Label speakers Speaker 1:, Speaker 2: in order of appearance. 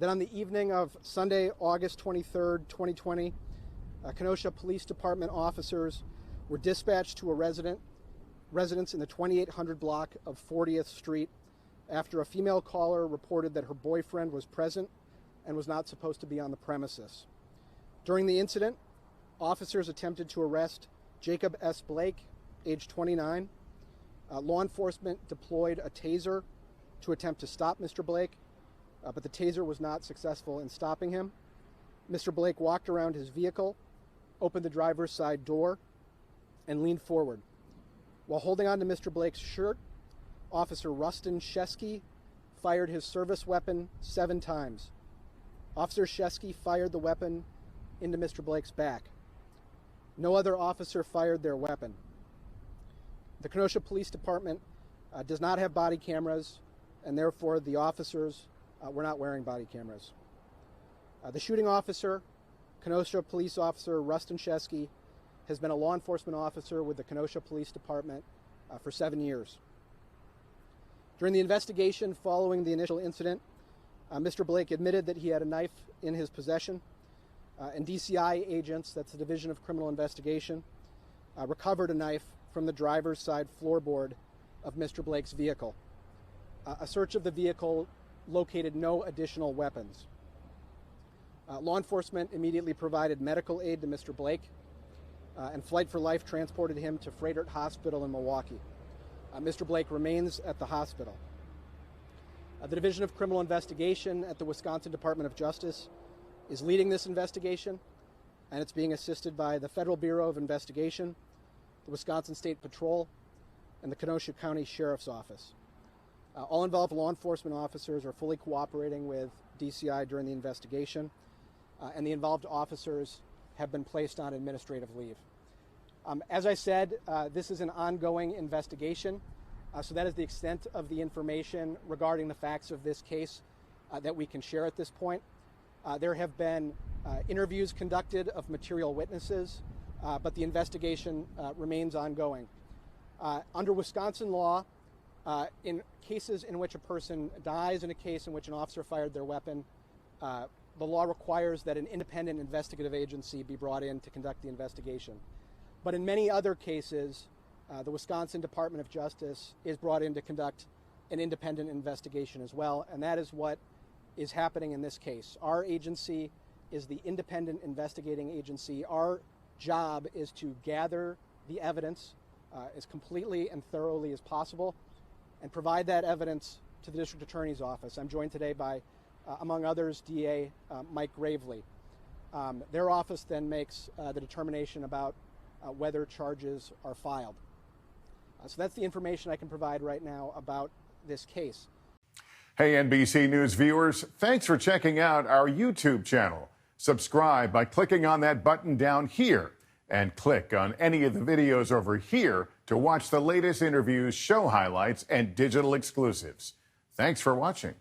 Speaker 1: that on the evening of Sunday, August 23rd, 2020, Kenosha Police Department officers were dispatched to a residence in the 2800 block of 40th Street after a female caller reported that her boyfriend was present and was not supposed to be on the premises. During the incident, officers attempted to arrest Jacob S. Blake, age 29. Law enforcement deployed a taser to attempt to stop Mr. Blake, but the taser was not successful in stopping him. Mr. Blake walked around his vehicle, opened the driver's side door, and leaned forward. While holding on to Mr. Blake's shirt, Officer Rusten Sheskey fired his service weapon 7 times. Officer Sheskey fired the weapon into Mr. Blake's back. No other officer fired their weapon. The Kenosha Police Department does not have body cameras, and therefore the officers were not wearing body cameras. The shooting officer, Kenosha Police Officer Rusten Sheskey, has been a law enforcement officer with the Kenosha Police Department for 7 years. During the investigation following the initial incident, Mr. Blake admitted that he had a knife in his possession, and DCI agents, that's the Division of Criminal Investigation, recovered a knife from the driver's side floorboard of Mr. Blake's vehicle. A search of the vehicle located no additional weapons. Law enforcement immediately provided medical aid to Mr. Blake, and Flight for Life transported him to Frederick Hospital in Milwaukee. Mr. Blake remains at the hospital. The Division of Criminal Investigation at the Wisconsin Department of Justice is leading this investigation, and it's being assisted by the Federal Bureau of Investigation, the Wisconsin State Patrol, and the Kenosha County Sheriff's Office. All involved law enforcement officers are fully cooperating with DCI during the investigation, and the involved officers have been placed on administrative leave. As I said, this is an ongoing investigation, so that is the extent of the information regarding the facts of this case that we can share at this point. There have been interviews conducted of material witnesses, but the investigation remains ongoing. Under Wisconsin law, in cases in which a person dies in a case in which an officer fired their weapon, the law requires that an independent investigative agency be brought in to conduct the investigation. But in many other cases, the Wisconsin Department of Justice is brought in to conduct an independent investigation as well, and that is what is happening in this case. Our agency is the independent investigating agency. Our job is to gather the evidence as completely and thoroughly as possible and provide that evidence to the District Attorney's Office. I'm joined today by, among others, DA Mike Gravely. Their office then makes the determination about whether charges are filed. So that's the information I can provide right now about this case.
Speaker 2: Hey, NBC News viewers, thanks for checking out our YouTube channel. Subscribe by clicking on that button down here and click on any of the videos over here to watch the latest interviews, show highlights, and digital exclusives. Thanks for watching.